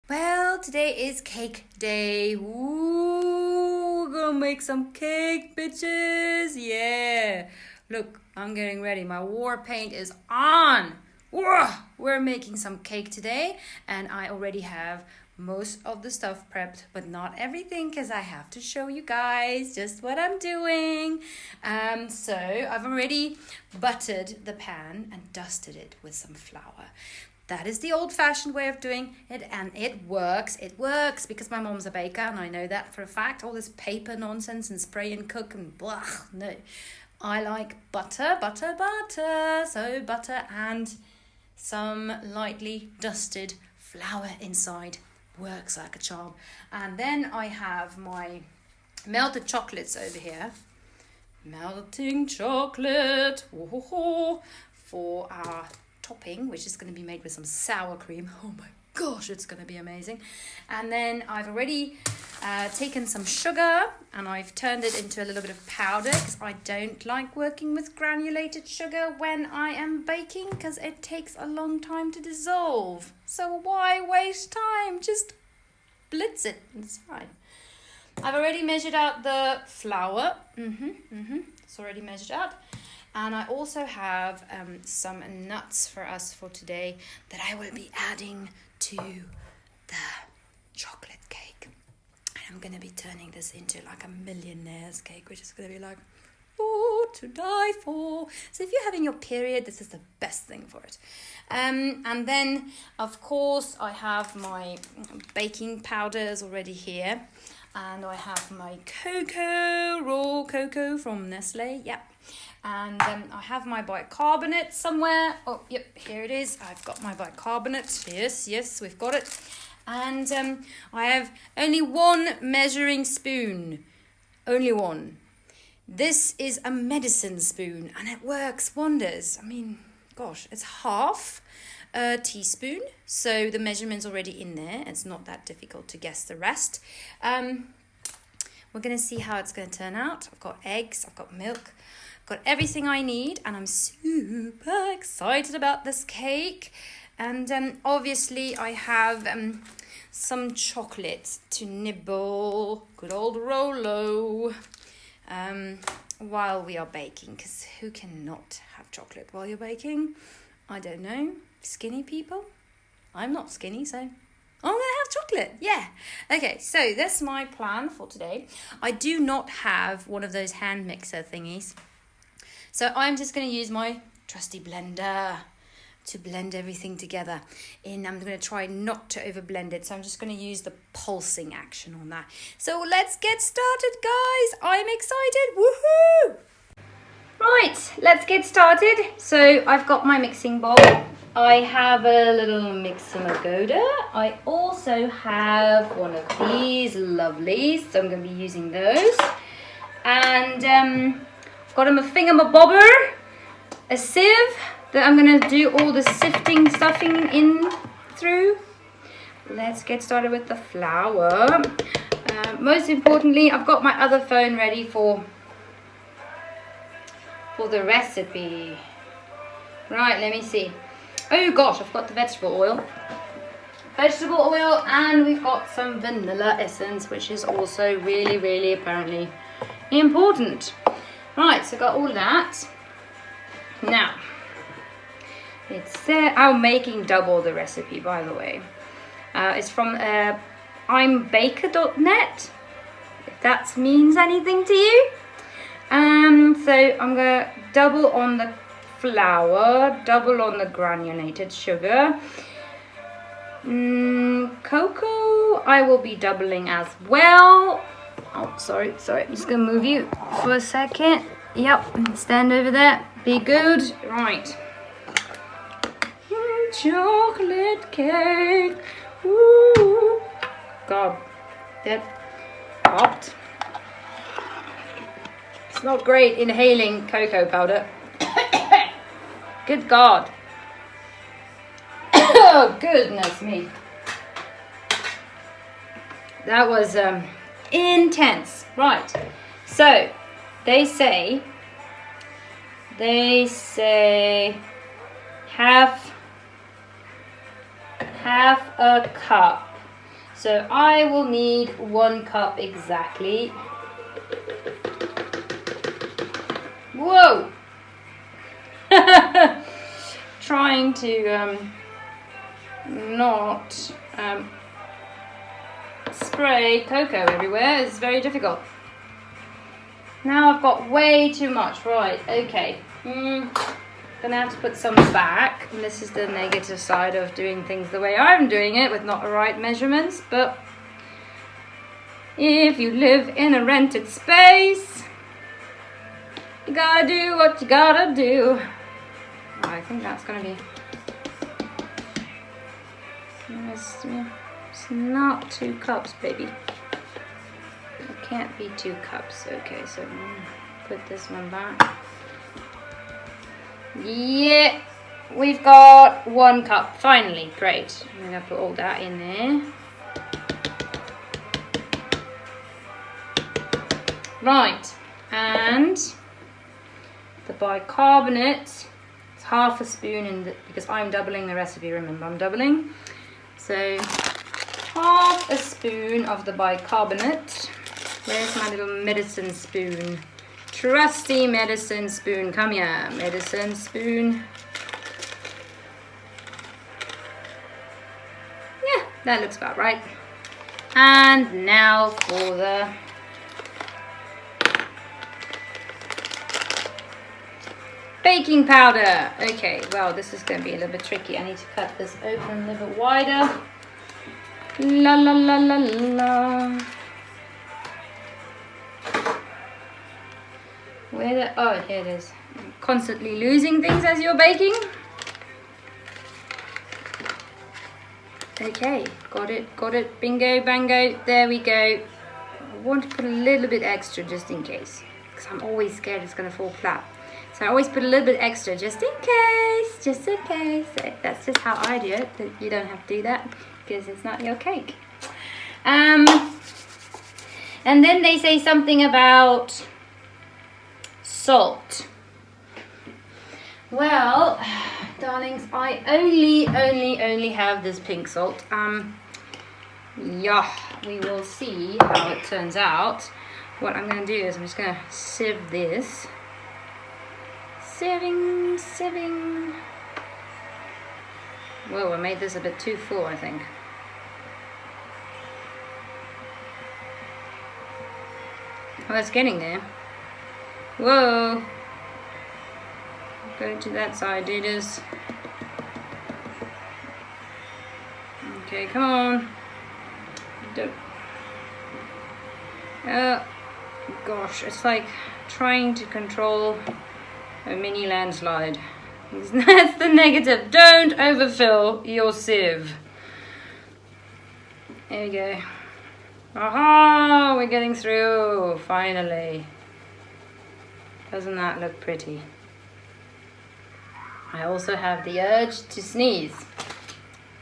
Well, today is cake day. Ooh, we're gonna make some cake, bitches. Yeah. Look, I'm getting ready. My war paint is on. We're making some cake today, and I already have most of the stuff prepped, but not everything because I have to show you guys just what I'm doing. So I've already buttered the pan and dusted it with some flour. That is the old-fashioned way of doing it, and it works. It works because my mom's a baker, and I know that for a fact. All this paper nonsense and spray and cook and blah, no. I like butter, butter, butter. So butter and some lightly dusted flour inside works like a charm. And then I have my melted chocolates over here. Melting chocolate for our topping, which is going to be made with some sour cream. Oh my gosh, it's going to be amazing. And then I've already taken some sugar and I've turned it into a little bit of powder because I don't like working with granulated sugar when I am baking because it takes a long time to dissolve. So why waste time? Just blitz it. It's fine. I've already measured out the flour. It's already measured out. And I also have some nuts for us for today that I will be adding to the chocolate cake. And I'm going to be turning this into like a millionaire's cake, which is going to be like, oh, to die for. So if you're having your period, this is the best thing for it. And then, of course, I have my baking powders already here. And I have my cocoa, raw cocoa from Nestle. Yep. And I have my bicarbonate somewhere. Oh, yep, here it is. I've got my bicarbonate. Yes, we've got it. And I have only one measuring spoon. Only one. This is a medicine spoon and it works wonders. I mean, gosh, it's half a teaspoon. So the measurement's already in there. It's not that difficult to guess the rest. We're going to see how it's going to turn out. I've got eggs, I've got milk. Got everything I need and I'm super excited about this cake. And obviously I have some chocolate to nibble, good old Rolo, while we are baking. Because who cannot have chocolate while you're baking? I don't know, skinny people? I'm not skinny, so I'm going to have chocolate, yeah. Okay, so that's my plan for today. I do not have one of those hand mixer thingies. So I'm just going to use my trusty blender to blend everything together. And I'm going to try not to over blend it. So I'm just going to use the pulsing action on that. So let's get started, guys. I'm excited. Woohoo! Right, let's get started. So I've got my mixing bowl. I have a little Mixamagoda. I also have one of these lovelies. So I'm going to be using those. And got him a thingamabobber, a sieve that I'm going to do all the sifting stuffing in through. Let's get started with the flour. Most importantly, I've got my other phone ready for the recipe. Right, let me see. Oh gosh, I've got the vegetable oil. And we've got some vanilla essence, which is also really, really apparently important. Right, so got all that. Now, it's I'm making double the recipe, by the way. It's from imbaker.net, if that means anything to you. So I'm gonna double on the flour, double on the granulated sugar. Cocoa, I will be doubling as well. Oh, sorry, I'm just gonna move you for a second. Yep, stand over there, be good. Right. Chocolate cake. Ooh. God, that popped. It's not great inhaling cocoa powder. Good God. Oh, goodness me. That was intense. Right, so they say half a cup So I will need 1 cup exactly. Whoa! Trying to not spray cocoa everywhere is very difficult. Now I've got way too much. Right, okay. Gonna have to put some back. And this is the negative side of doing things the way I'm doing it with not the right measurements. But if you live in a rented space, you gotta do what you gotta do. Oh, I think that's gonna be... It's not 2 cups, baby. It can't be 2 cups. Okay, so put this one back. Yeah, we've got 1 cup. Finally, great. I'm gonna put all that in there. Right, and the bicarbonate. It's half a spoon because I'm doubling the recipe. Remember, I'm doubling. So half a spoon of the bicarbonate. Where's my little medicine spoon? Trusty medicine spoon. Come here, medicine spoon. Yeah, that looks about right. And now for the baking powder. Okay, well, this is going to be a little bit tricky. I need to cut this open a little bit wider. La la la la la. Oh, here it is. Constantly losing things as you're baking. Okay, got it. Bingo, bango. There we go. I want to put a little bit extra just in case, because I'm always scared it's going to fall flat. So I always put a little bit extra just in case, That's just how I do it. You don't have to do that because it's not your cake. And then they say something about salt. Well, darlings, I only have this pink salt. Yeah, we will see how it turns out. What I'm going to do is I'm just going to sieve this. Sieving. Whoa, I made this a bit too full, I think. Oh, it's getting there. Whoa. Go to that side, dudes. Okay, come on. Oh, gosh, it's like trying to control a mini landslide. That's the negative. Don't overfill your sieve. There we go. Aha! We're getting through. Finally. Doesn't that look pretty? I also have the urge to sneeze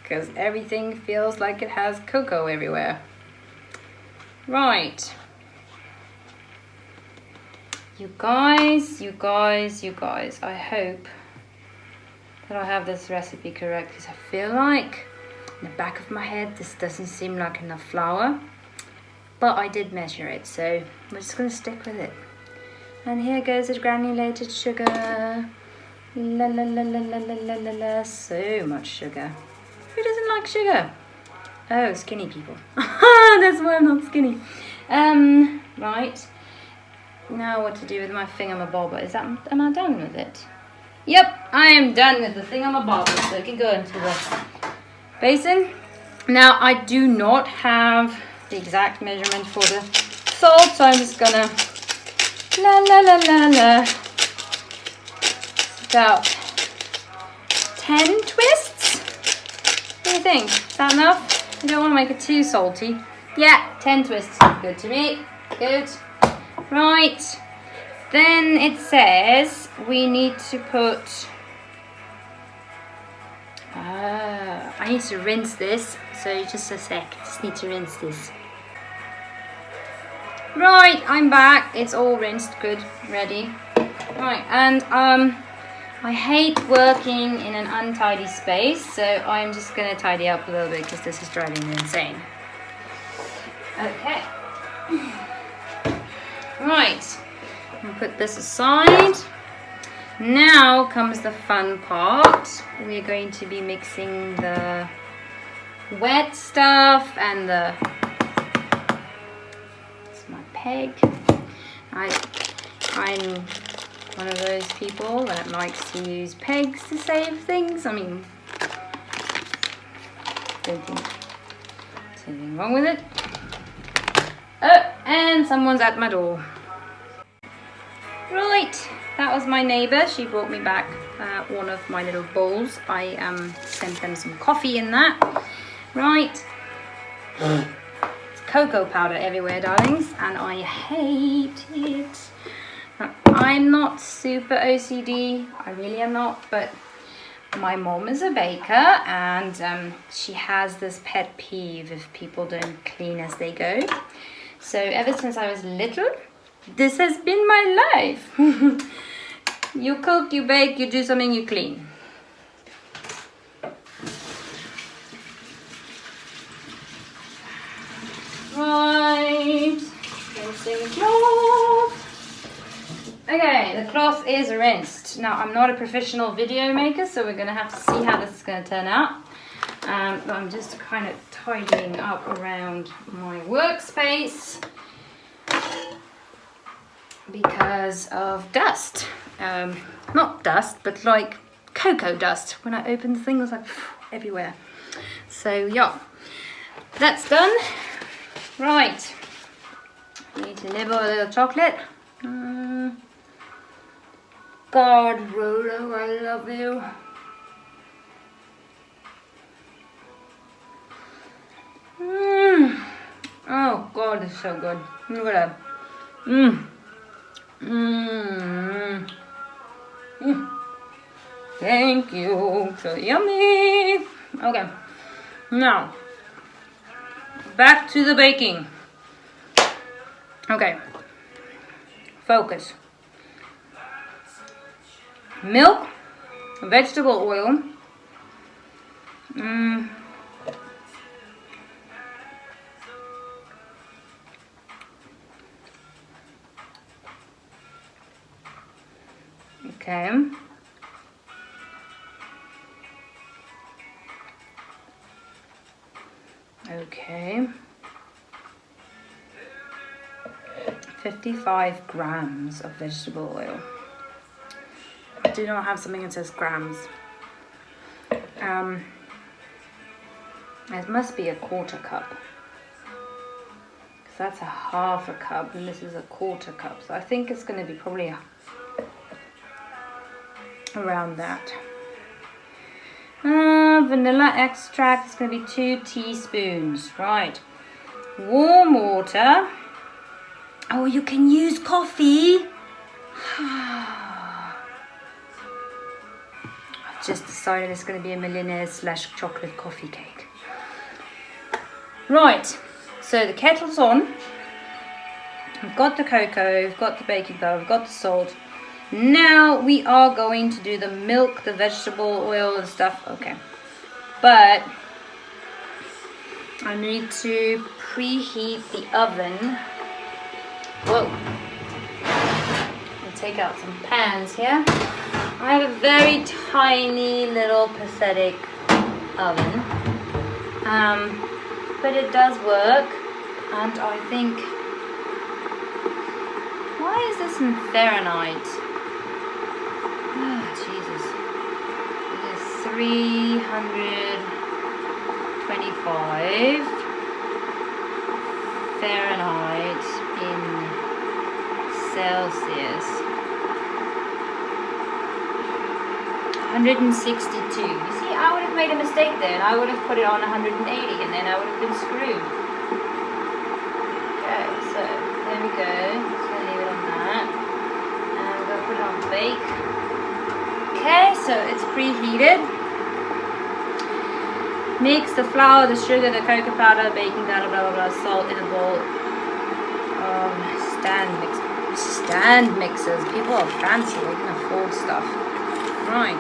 because everything feels like it has cocoa everywhere. Right. You guys, I hope that I have this recipe correct, because I feel like in the back of my head this doesn't seem like enough flour, but I did measure it, so we're just going to stick with it. And here goes the granulated sugar. La la la la la la la la la. So much sugar. Who doesn't like sugar? Oh, skinny people. That's why I'm not skinny. Right. Now what to do with my thingamabobber? Am I done with it? Yep, I am done with the thingamabobber, so it can go into the basin. Now I do not have the exact measurement for the salt, so I'm just gonna about 10 twists. What do you think? Is that enough? You don't want to make it too salty. Yeah, 10 twists. Good to me. Good. Right. Then it says we need to put... I need to rinse this. So just a sec. Just need to rinse this. Right, I'm back. It's all rinsed. Good. Ready. Right, and I hate working in an untidy space, so I'm just going to tidy up a little bit because this is driving me insane. Okay. Right. I'll put this aside. Now comes the fun part. We're going to be mixing the wet stuff and the... It's my peg. I'm one of those people that likes to use pegs to save things. I mean, don't think there's anything wrong with it. Oh, and someone's at my door. Right, that was my neighbour. She brought me back one of my little bowls. I sent them some coffee in that. Right. It's cocoa powder everywhere, darlings, and I hate it. Now, I'm not super OCD. I really am not, but my mom is a baker, and she has this pet peeve if people don't clean as they go. So ever since I was little, this has been my life. You cook, you bake, you do something, you clean. Right, rinsing cloth. Okay, the cloth is rinsed. Now, I'm not a professional video maker, so we're gonna have to see how this is gonna turn out. But I'm just kind of tidying up around my workspace because of dust. Not dust, but like cocoa dust. When I open the thing, it was like everywhere. So yeah, that's done. Right, need to nibble a little chocolate. God, Rolo, I love you. Oh God, it's so good. Look at that. Thank you. So yummy. Okay. Now, back to the baking. Okay. Focus. Milk, vegetable oil. Okay. Okay. 55 grams of vegetable oil. I do not have something that says grams. It must be a quarter cup. Because that's a half a cup and this is a quarter cup. So I think it's going to be probably around that. Vanilla extract is going to be 2 teaspoons. Right. Warm water. Oh, you can use coffee. I've just decided it's going to be a millionaire / chocolate coffee cake. Right. So the kettle's on. We've got the cocoa. We've got the baking powder. We've got the salt. Now we are going to do the milk, the vegetable oil and stuff. Okay. But I need to preheat the oven. Whoa. I'll take out some pans here. I have a very tiny little pathetic oven. But it does work. And I think... Why is this in Fahrenheit? Oh, Jesus. It is 325 Fahrenheit in Celsius. 162. You see, I would have made a mistake there, and I would have put it on 180, and then I would have been screwed. Okay, so there we go. Just gonna leave it on that, and I'm gonna put it on bake. Okay, so it's preheated. Mix the flour, the sugar, the cocoa powder, baking powder, blah blah blah, salt in a bowl. Stand mixers. People are fancy, they can afford stuff. Right.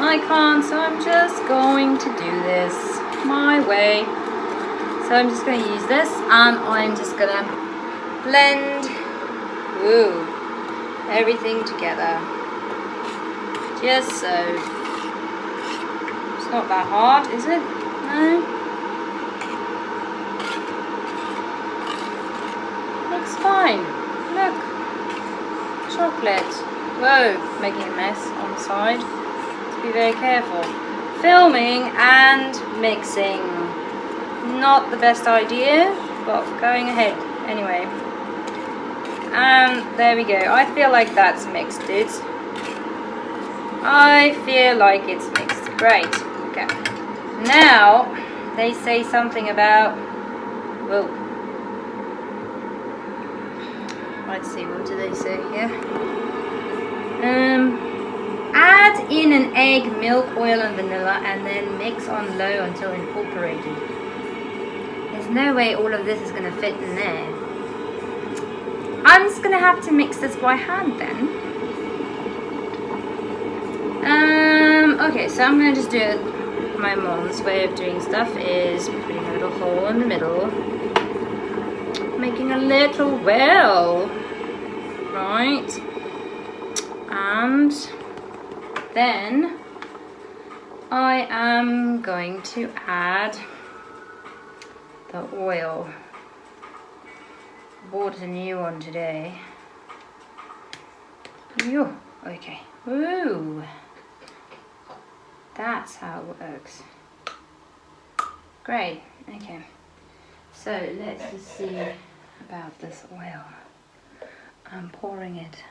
I can't, so I'm just going to do this my way. So I'm just going to use this and I'm just going to blend everything together. Just so. It's not that hard, is it? No? Looks fine. Look. Chocolate. Whoa, making a mess on the side. Let's be very careful. Filming and mixing. Not the best idea, but going ahead anyway. And there we go. I feel like that's mixed, dudes. I feel like it's mixed. Great. Okay. Now, they say something about... Whoa. Let's see, what do they say here? Add in an egg, milk, oil and vanilla and then mix on low until incorporated. There's no way all of this is going to fit in there. I'm just going to have to mix this by hand then. Okay, so I'm going to just do it. My mom's way of doing stuff is putting a little hole in the middle, making a little well, right? And then I am going to add the oil. Bought a new one today. Yo, okay. Ooh. That's how it works. Great. Okay. So let's just see about this oil. I'm pouring it.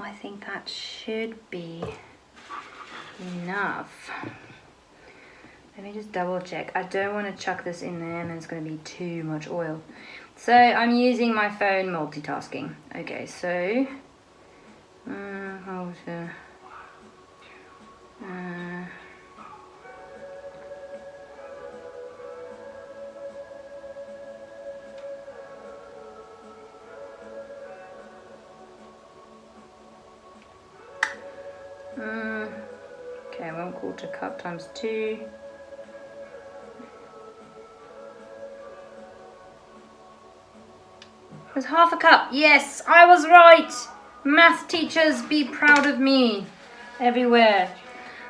I think that should be enough. Let me just double check. I don't want to chuck this in there and it's going to be too much oil. So I'm using my phone multitasking. Okay, so how to okay, 1/4 cup times 2. It was 1/2 cup. Yes, I was right. Math teachers, be proud of me. Everywhere.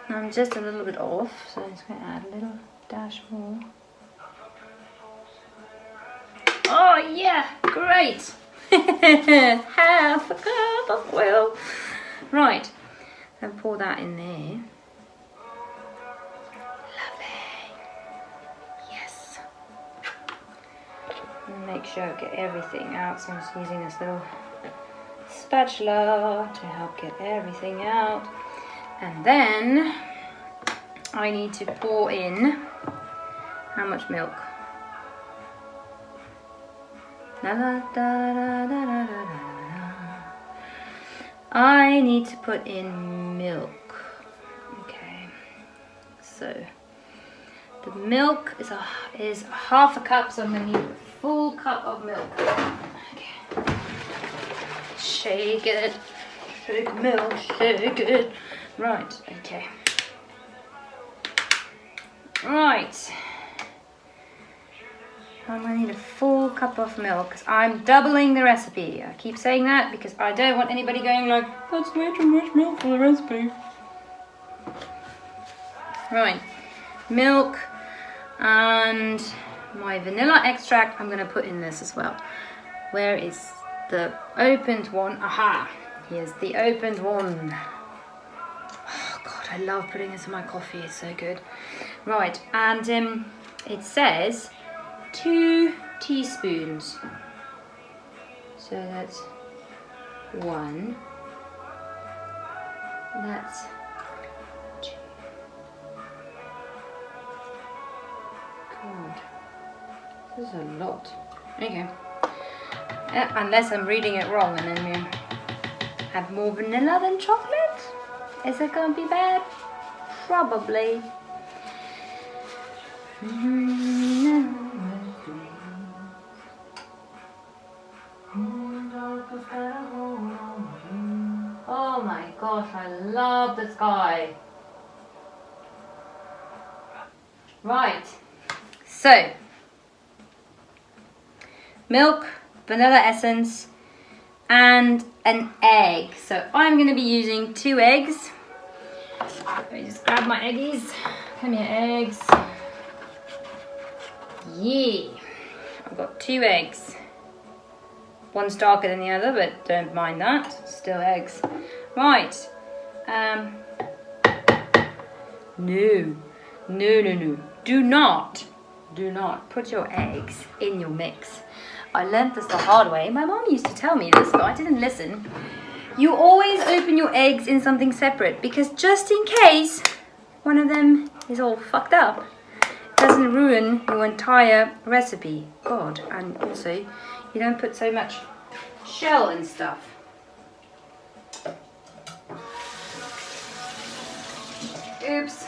I'm just a little bit off, so I'm just going to add a little dash more. Oh yeah, great. 1/2 cup of oil. Right, and pour that in there. Make sure I get everything out, so I'm just using this little spatula to help get everything out. And then I need to pour in how much milk? La, la, da, da, da, da, da, da. I need to put in milk. Okay, so the milk is 1/2 cup, so I'm going to need a full cup of milk. Okay. Shake it. Shake milk. Shake it. Right. Okay. Right. I'm going to need a full cup of milk. I'm doubling the recipe. I keep saying that because I don't want anybody going like, that's way too much milk for the recipe. Right. Milk and my vanilla extract I'm going to put in this as well. Where is the opened one? Aha! Here's the opened one. Oh God, I love putting this in my coffee. It's so good. Right, and it says 2 teaspoons. So that's 1. That's 2. God, this is a lot. Okay. Unless I'm reading it wrong and then we have more vanilla than chocolate? Is it going to be bad? Probably. Oh my gosh, I love the sky. Right. So, milk, vanilla essence, and an egg. So I'm going to be using 2 eggs. Let me just grab my eggies. Come here, eggs. Yeah. I've got 2 eggs. One's darker than the other, but don't mind that. Still eggs. Right. No. Do not put your eggs in your mix. I learnt this the hard way. My mom used to tell me this, but I didn't listen. You always open your eggs in something separate, because just in case one of them is all fucked up, it doesn't ruin your entire recipe. God, and also you don't put so much shell and stuff. Oops.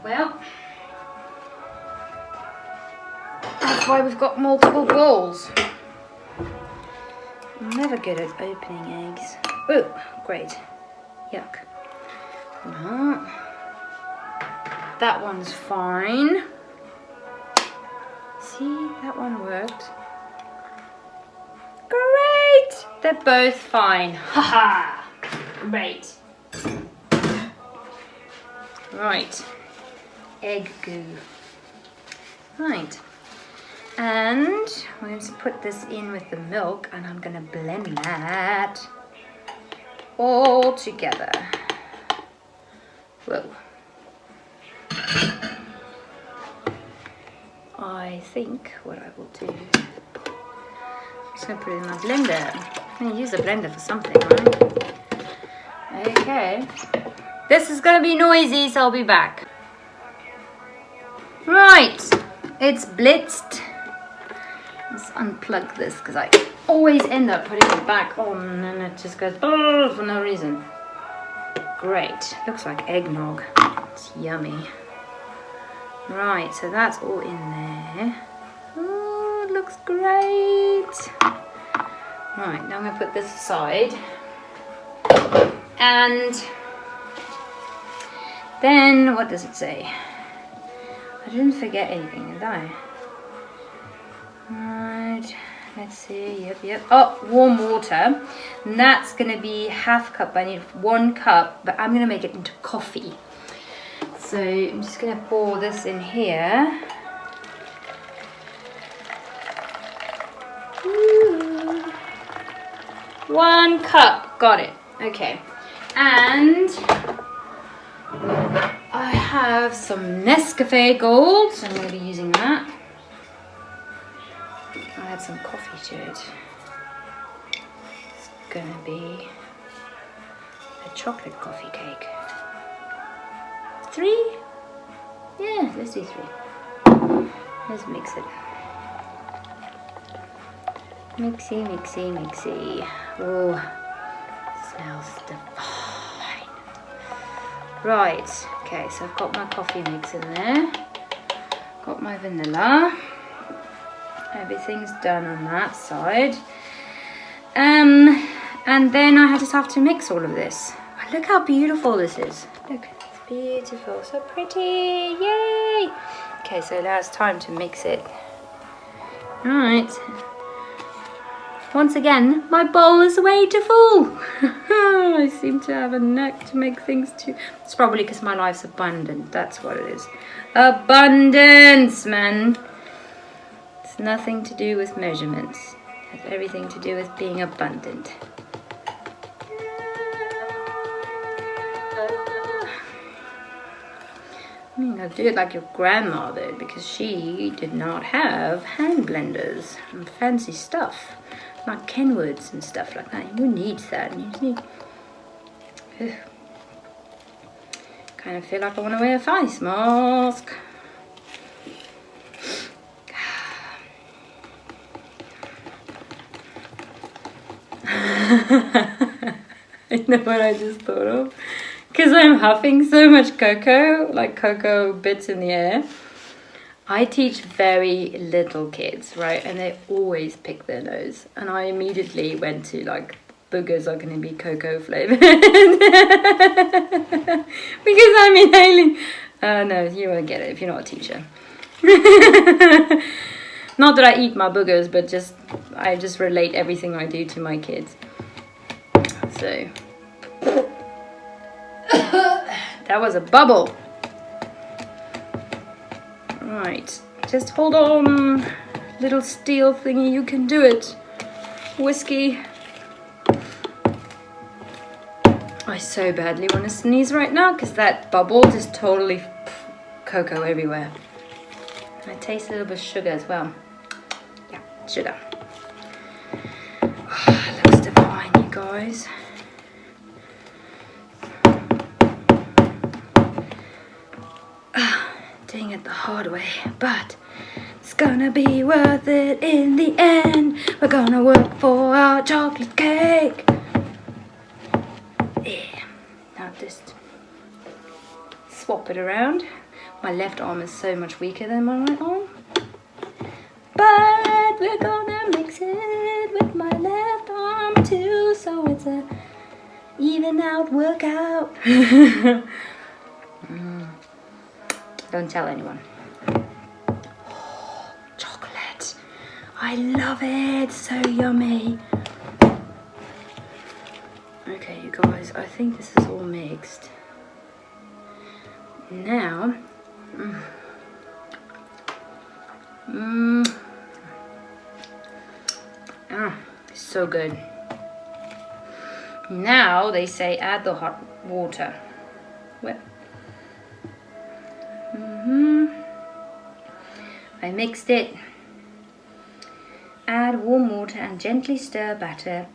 Well, that's why we've got multiple bowls. I'm never good at opening eggs. Oh, great. Yuck. No. That one's fine. See, that one worked. Great! They're both fine. Haha! Great. Right. Egg goo. Right. And I'm going to put this in with the milk, and I'm going to blend that all together. Whoa. I think what I will do, I'm just going to put it in my blender. I'm going to use the blender for something, right? Okay. This is going to be noisy, so I'll be back. Right. It's blitzed. Let's unplug this, because I always end up putting it back on and it just goes for no reason. Great. Looks like eggnog. It's yummy. Right, so that's all in there. Oh, it looks great. Right, now I'm going to put this aside. And then, what does it say? I didn't forget anything, did I? Right, let's see. Yep. Oh, warm water. And that's going to be ½ cup. I need 1 cup, but I'm going to make it into coffee. So I'm just going to pour this in here. Ooh. 1 cup. Got it. Okay. And I have some Nescafe Gold, so I'm going to be using that. I'll add some coffee to it. It's going to be a chocolate coffee cake. 3? Yeah, let's do 3. Let's mix it. Mixy. Oh, smells divine. Right, okay, so I've got my coffee mix in there. Got my vanilla. Everything's done on that side. And then I just have to mix all of this. Oh, look how beautiful this is. Look, it's beautiful, so pretty, yay! Okay, so now it's time to mix it. Right. Once again, my bowl is way too full. I seem to have a knack to make things too... It's probably because my life's abundant, that's what it is. Abundance, man. It's nothing to do with measurements. It has everything to do with being abundant. I mean, I'll do it like your grandma though, because she did not have hand blenders and fancy stuff. Like Kenwoods and stuff like that. Who needs that? You need... Kind of feel like I want to wear a face mask. You know what I just thought of? Because I'm huffing so much cocoa, like cocoa bits in the air. I teach very little kids, right? And they always pick their nose. And I immediately went to like, boogers are going to be cocoa flavored. Because I'm inhaling No, you won't get it if you're not a teacher. Not that I eat my boogers, but I just relate everything I do to my kids. So that was a bubble. Right, just hold on, little steel thingy, you can do it. Whiskey. I so badly want to sneeze right now because that bubble just totally cocoa everywhere. I taste a little bit of sugar as well. Yeah, sugar. Oh, it looks divine, you guys. Doing it the hard way, but it's gonna be worth it in the end. We're gonna work for our chocolate cake. Yeah, now just swap it around. My left arm is so much weaker than my right arm. But we're gonna mix it with my left arm too, so it's a even out workout. Don't tell anyone. Oh, chocolate. I love it. So yummy. Okay, you guys, I think this is all mixed. Now, so good. Now they say add the hot water. Well, I mixed it. Add warm water and gently stir. Batter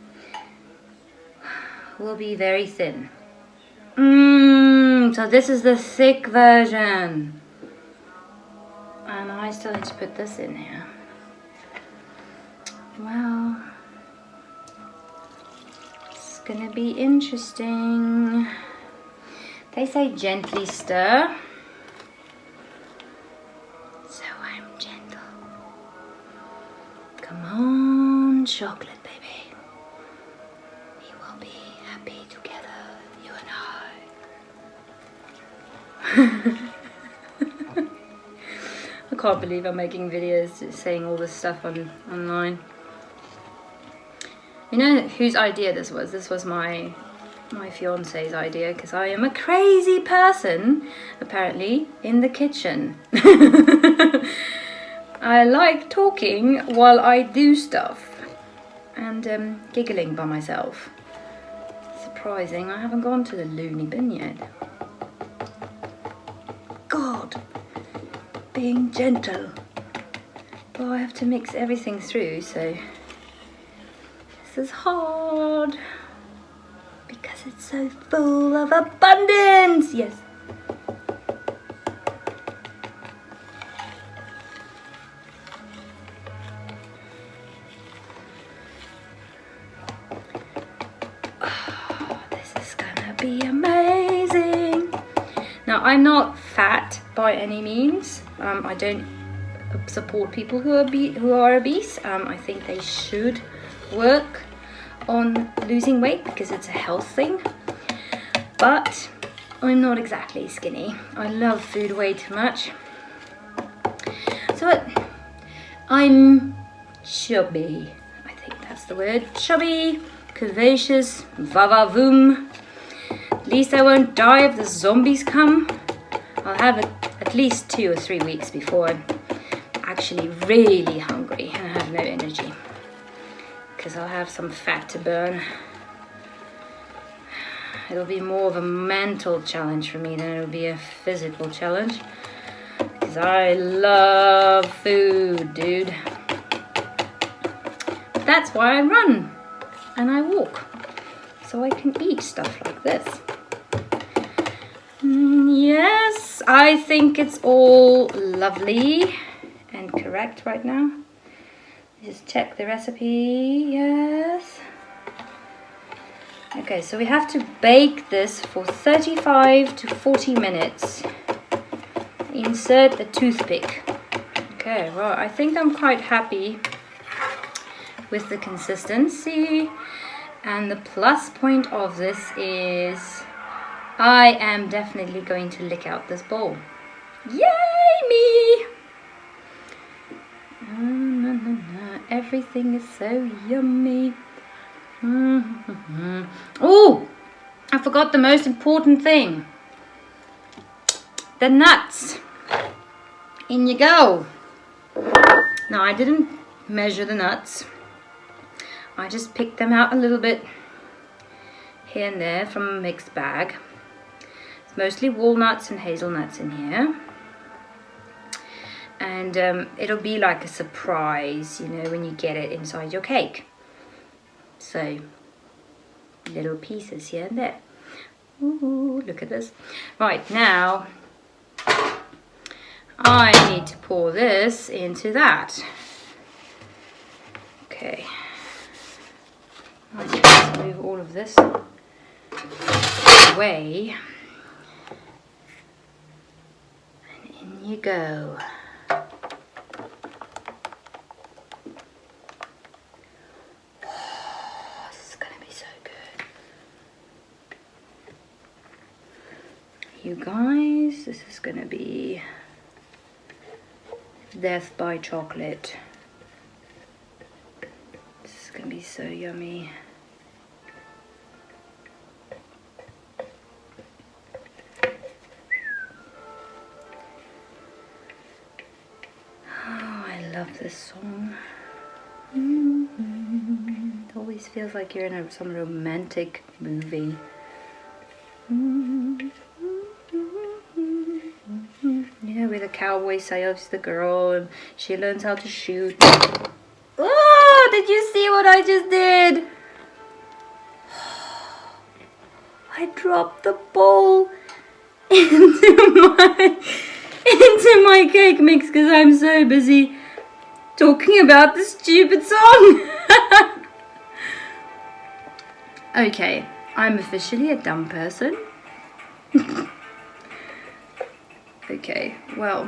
will be very thin. So this is the thick version. And I still need to put this in here. Well, it's gonna be interesting. They say gently stir. So I'm gentle. Come on, chocolate baby. We will be happy together, you and I. I can't believe I'm making videos saying all this stuff online. You know whose idea this was? This was my fiance's idea, because I am a crazy person, apparently, in the kitchen. I like talking while I do stuff and giggling by myself. Surprising, I haven't gone to the loony bin yet. God, being gentle. Well, I have to mix everything through, so this is hard. Because it's so full of abundance. Yes. Oh, this is gonna be amazing. Now, I'm not fat by any means. I don't support people who are obese. I think they should work on losing weight because it's a health thing, but I'm not exactly skinny. I love food way too much, so I'm chubby. I think that's the word. Chubby, curvaceous, va-va-voom. At least I won't die if the zombies come. I'll have it at least 2 or 3 weeks before I'm actually really hungry and I have no energy, because I'll have some fat to burn. It'll be more of a mental challenge for me than it'll be a physical challenge, because I love food, dude. But that's why I run and I walk, so I can eat stuff like this. Yes, I think it's all lovely and correct right now. Just check the recipe. Yes. Okay, so we have to bake this for 35 to 40 minutes. Insert a toothpick. Okay, well, I think I'm quite happy with the consistency. And the plus point of this is I am definitely going to lick out this bowl. Yay me! Everything is so yummy. Oh, I forgot the most important thing. The nuts. In you go. Now I didn't measure the nuts. I just picked them out a little bit here and there from a mixed bag. It's mostly walnuts and hazelnuts in here. And it'll be like a surprise, you know, when you get it inside your cake. So, little pieces here and there. Ooh, look at this. Right, now I need to pour this into that. Okay. Let's just move all of this away. And in you go. You guys, this is gonna be death by chocolate. This is gonna be so yummy. Oh, I love this song. It always feels like you're in some romantic movie. You know, where the cowboy saves the girl and she learns how to shoot. Oh, did you see what I just did? I dropped the bowl into my cake mix because I'm so busy talking about the stupid song. Okay, I'm officially a dumb person. Okay, well.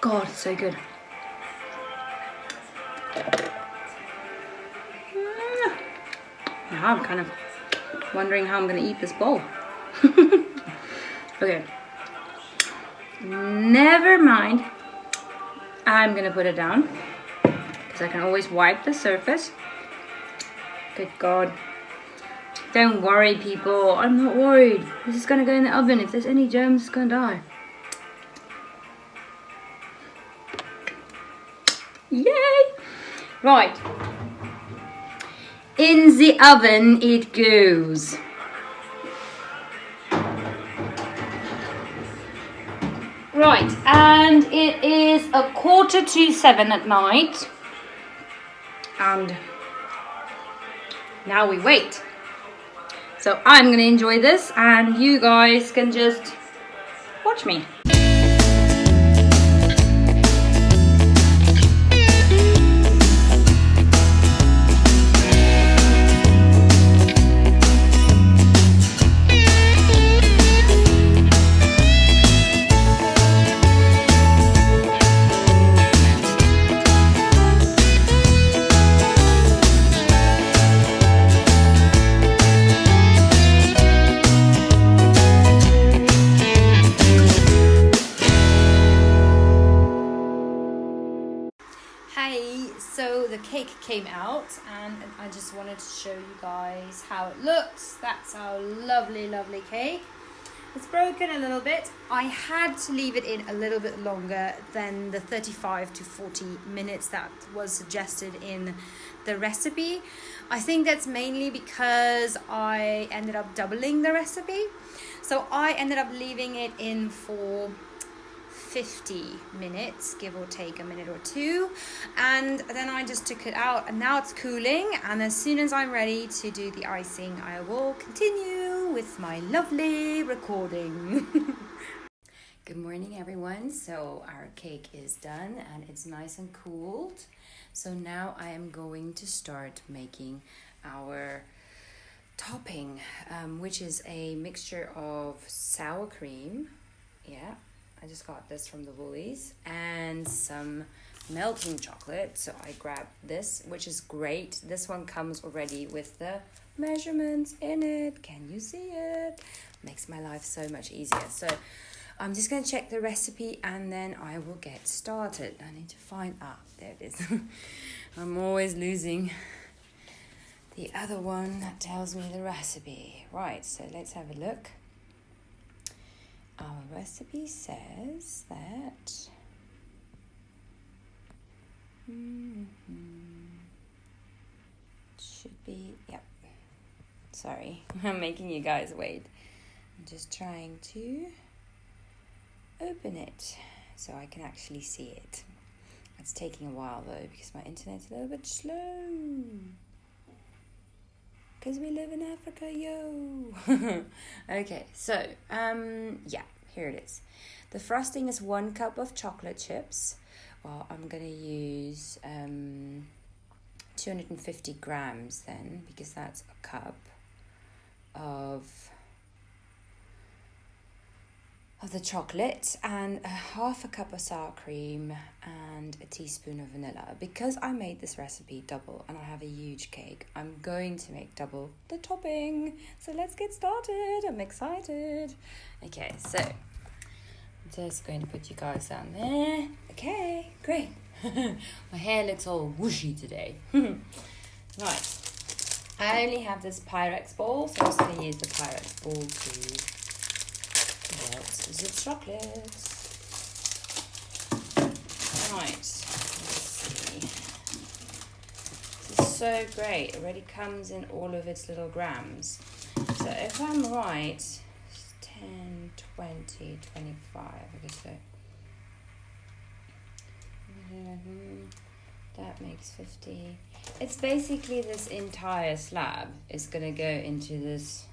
God, it's so good. Now I'm kind of wondering how I'm going to eat this bowl. Okay. Never mind. I'm going to put it down because I can always wipe the surface. Good God. Don't worry, people. I'm not worried. This is going to go in the oven. If there's any germs, it's going to die. Yay! Right. In the oven it goes. Right, and it is 6:45 at night. And now we wait. So I'm going to enjoy this and you guys can just watch me. So the cake came out and I just wanted to show you guys how it looks. That's our lovely, lovely cake. It's broken a little bit. I had to leave it in a little bit longer than the 35 to 40 minutes that was suggested in the recipe. I think that's mainly because I ended up doubling the recipe. So I ended up leaving it in for 50 minutes, give or take a minute or two, and then I just took it out and now it's cooling, and as soon as I'm ready to do the icing I will continue with my lovely recording. Good morning everyone. So our cake is done and it's nice and cooled, so now I am going to start making our topping, which is a mixture of sour cream, I just got this from the Woolies, and some melting chocolate. So I grabbed this, which is great. This one comes already with the measurements in it. Can you see it? Makes my life so much easier. So I'm just going to check the recipe and then I will get started. I need to find, there it is. I'm always losing the other one that tells me the recipe. Right, so let's have a look. Our recipe says that should be, yep. Sorry, I'm making you guys wait. I'm just trying to open it so I can actually see it. It's taking a while though because my internet's a little bit slow. Because we live in Africa, yo. Okay, so, yeah, here it is. The frosting is 1 cup of chocolate chips. Well, I'm going to use 250 grams then, because that's a cup of the chocolate, and 1/2 cup of sour cream and a teaspoon of vanilla. Because I made this recipe double and I have a huge cake, I'm going to make double the topping. So let's get started. I'm excited. Okay, so I'm just going to put you guys down there. Okay, great. My hair looks all whooshy today. Right. I only have this Pyrex ball, so I'm just going to use the Pyrex ball to melt the chocolate. Right, let's see. This is so great. It already comes in all of its little grams. So if I'm right, 10, 20, 25. Okay, so that makes 50. It's basically this entire slab is going to go into this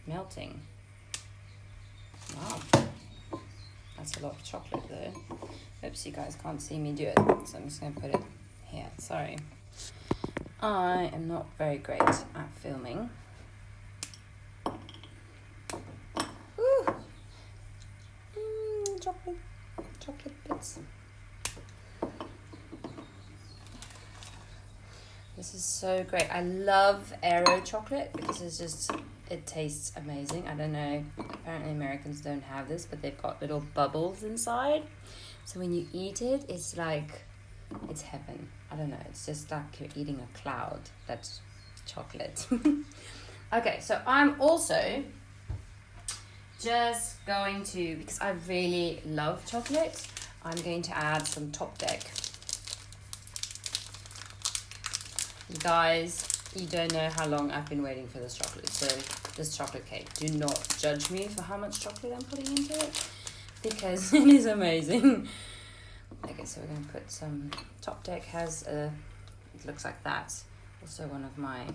melting. Wow, that's a lot of chocolate though. Oops, you guys can't see me do it, so I'm just going to put it here. Sorry. I am not very great at filming. Ooh. Chocolate bits. This is so great. I love Aero chocolate because it tastes amazing. I don't know, apparently Americans don't have this, but they've got little bubbles inside. So when you eat it, it's like, it's heaven. I don't know, it's just like you're eating a cloud that's chocolate. Okay, so I'm also just going to, because I really love chocolate, I'm going to add some top deck. Guys, you don't know how long I've been waiting for this chocolate. So this chocolate cake, do not judge me for how much chocolate I'm putting into it, because it is amazing. Okay, so we're going to put some, top deck has a, it looks like that. Also one of my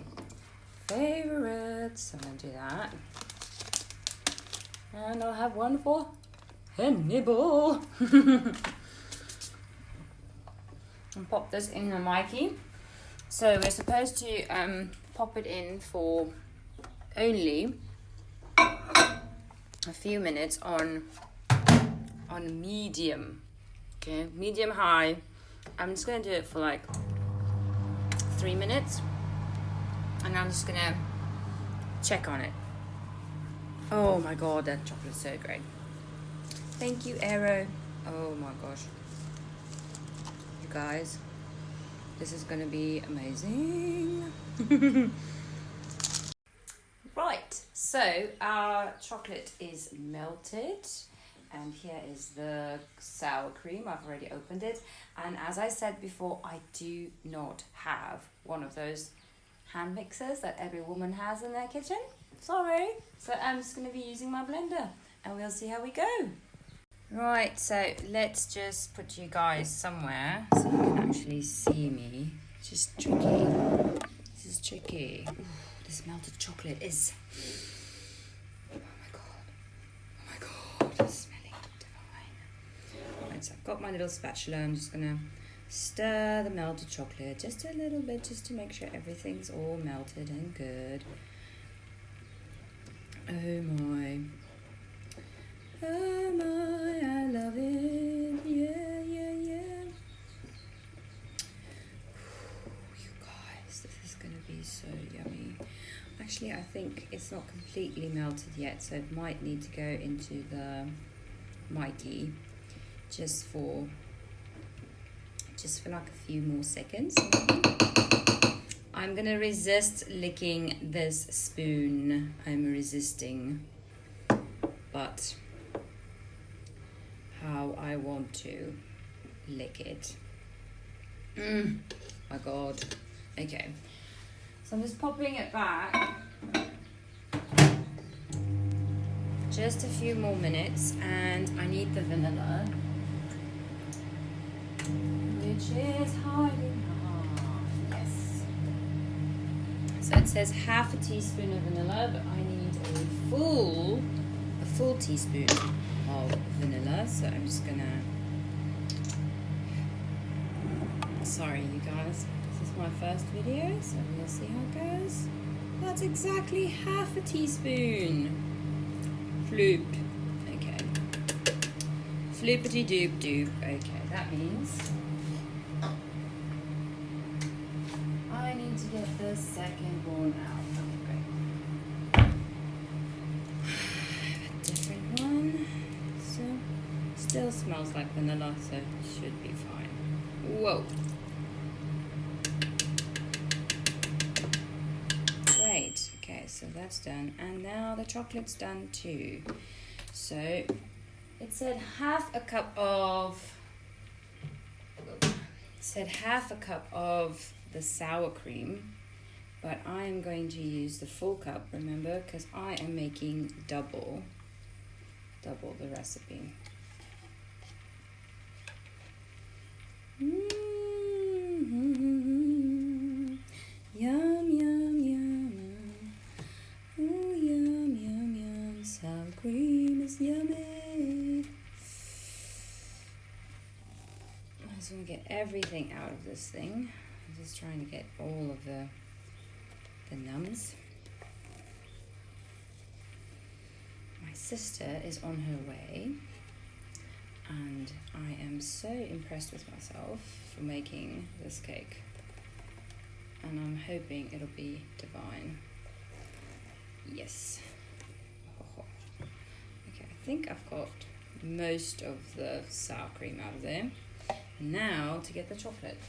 favorites. I'm going to do that. And I'll have one for a nibble. And pop this in the Mikey. So we're supposed to pop it in for only a few minutes on medium. Okay, medium high. I'm just gonna do it for like 3 minutes, and I'm just gonna check on it. Oh my god, that chocolate's so great. Thank you, Aero. Oh my gosh, you guys. This is going to be amazing. Right, so our chocolate is melted. And here is the sour cream. I've already opened it. And as I said before, I do not have one of those hand mixers that every woman has in their kitchen. Sorry. So I'm just going to be using my blender. And we'll see how we go. Right, so let's just put you guys somewhere so you can actually see me. It's just tricky. This is tricky. Ooh, this melted chocolate is... Oh my god, it's smelling divine. Right, so I've got my little spatula. I'm just gonna stir the melted chocolate just a little bit, just to make sure everything's all melted and good. Oh my, I love it. think it's not completely melted yet, so it might need to go into the Mikey just for like a few more seconds. I'm gonna resist licking this spoon. I'm resisting, but how I want to lick it. My God. Okay, so I'm just popping it back. Just a few more minutes, and I need the vanilla, which is hiding. Yes. So it says half a teaspoon of vanilla, but I need a full teaspoon of vanilla. So I'm just gonna. Sorry, you guys. This is my first video, so we'll see how it goes. That's exactly half a teaspoon. Floop. Okay. Floopity doop doop. Okay, that means I need to get the second one out. Okay, great. A different one. So, still smells like vanilla, so it should be fine. Whoa. Great. Okay, so that's done, and now the chocolate's done too. So it said half a cup of the sour cream, but I am going to use the full cup, remember, because I am making double the recipe. Yum, yum, yum. Ooh, yum, yum, yum. Sour cream is yummy. I just want to get everything out of this thing. I'm just trying to get all of the nums. My sister is on her way, and I am so impressed with myself for making this cake. And I'm hoping it'll be divine. Yes. Okay, I think I've got most of the sour cream out of there. Now to get the chocolate.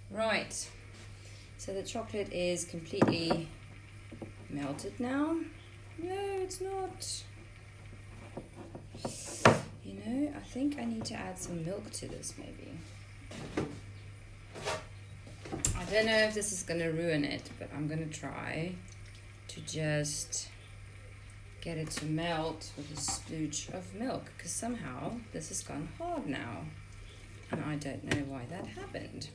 Right. So the chocolate is completely melted now. No, it's not. You know, I think I need to add some milk to this maybe. I don't know if this is going to ruin it, but I'm going to try to just get it to melt with a splooge of milk, because somehow this has gone hard now, and I don't know why that happened.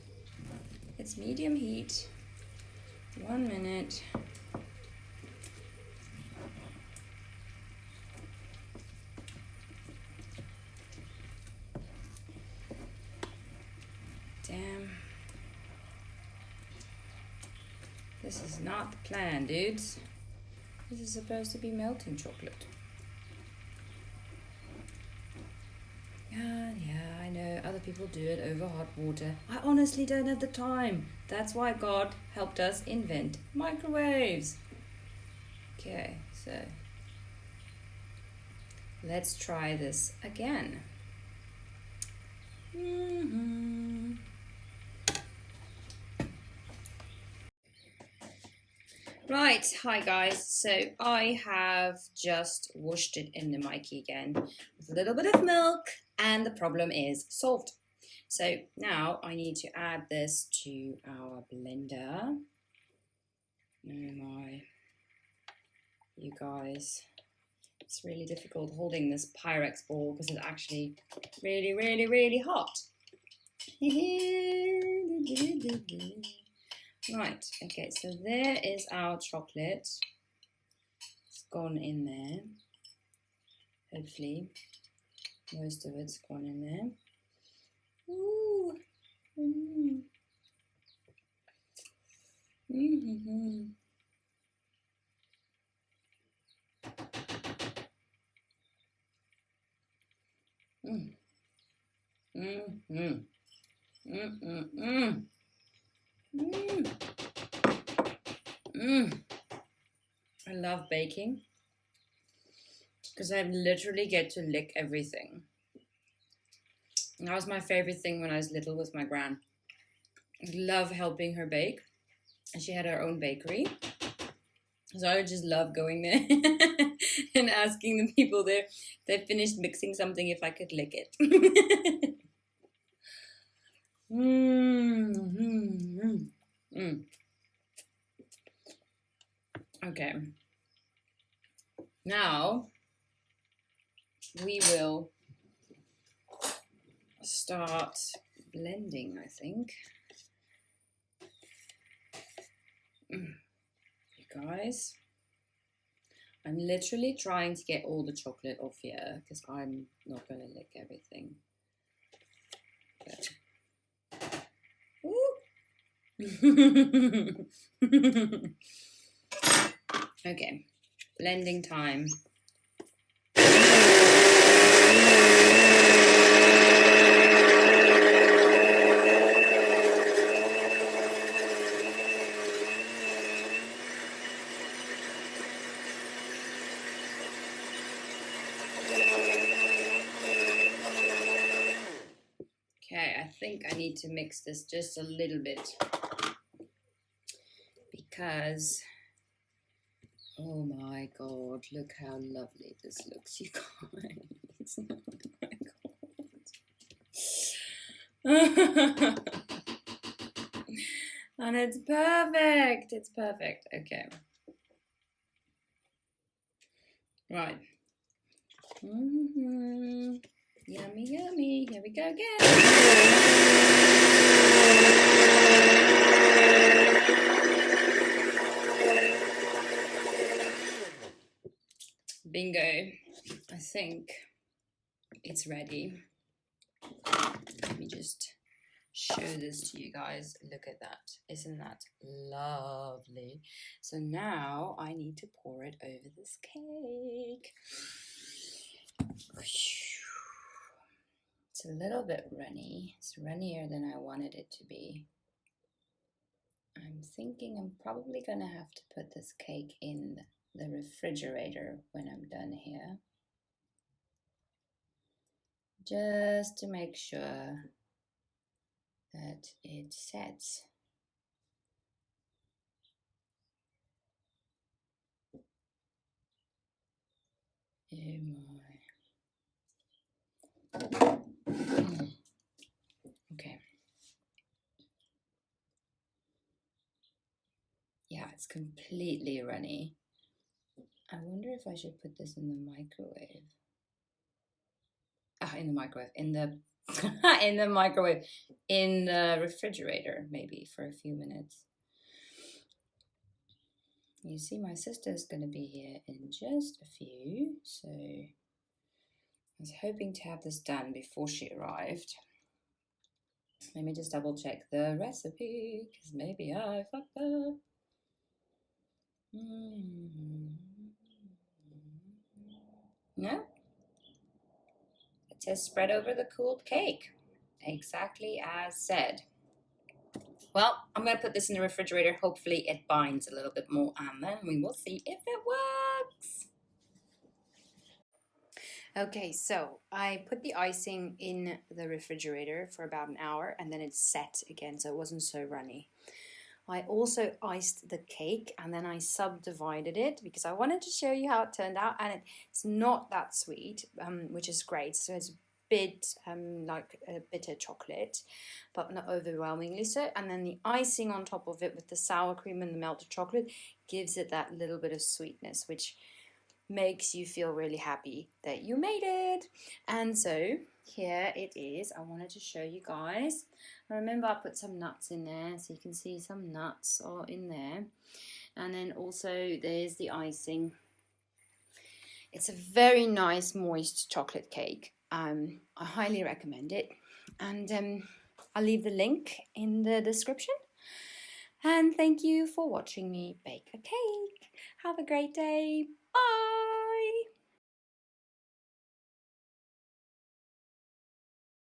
It's medium heat, 1 minute. Damn. This is not the plan, dudes. This is supposed to be melting chocolate. Yeah, I know other people do it over hot water. I honestly don't have the time. That's why God helped us invent microwaves. Okay, so let's try this again. Right, hi guys. So I have just washed it in the Mikey again with a little bit of milk, and the problem is solved. So now I need to add this to our blender. Oh my, you guys, it's really difficult holding this Pyrex ball because it's actually really, really, really hot. Right, okay, so there is our chocolate. It's gone in there. Hopefully, most of it's gone in there. Ooh. I love baking because I literally get to lick everything. And that was my favorite thing when I was little with my gran. I love helping her bake. And she had her own bakery. So I would just love going there and asking the people there if they finished mixing something if I could lick it. Okay. Now we will start blending, I think. You guys, I'm literally trying to get all the chocolate off here because I'm not going to lick everything. Okay, blending time. Okay, I think I need to mix this just a little bit because, oh my god, look how lovely this looks, you guys. Oh my god. And it's perfect. It's perfect. Okay. Right. Yummy, yummy. Here we go again. Bingo. I think it's ready. Let me just show this to you guys. Look at that. Isn't that lovely? So now I need to pour it over this cake. It's a little bit runny. It's runnier than I wanted it to be. I'm thinking I'm probably gonna have to put this cake in the refrigerator when I'm done here, just to make sure that it sets. Oh my. Okay. Yeah, it's completely runny. I wonder if I should put this in the microwave. In the microwave. In the in the microwave. In the refrigerator, maybe for a few minutes. You see, my sister's going to be here in just a few, so I was hoping to have this done before she arrived. Let me just double check the recipe, because maybe I fucked up. No? It says spread over the cooled cake, exactly as said. Well, I'm going to put this in the refrigerator. Hopefully it binds a little bit more, and then we will see if it works. Okay, so I put the icing in the refrigerator for about an hour, and then it's set again, so it wasn't so runny. I also iced the cake, and then I subdivided it because I wanted to show you how it turned out, and it's not that sweet, which is great. So it's a bit like a bitter chocolate, but not overwhelmingly so. And then the icing on top of it with the sour cream and the melted chocolate gives it that little bit of sweetness, which makes you feel really happy that you made it. And so here it is. I wanted to show you guys. Remember, I put some nuts in there, so you can see some nuts are in there. And then also there's the icing. It's a very nice moist chocolate cake. I highly recommend it. And I'll leave the link in the description. And thank you for watching me bake a cake. Have a great day. Bye.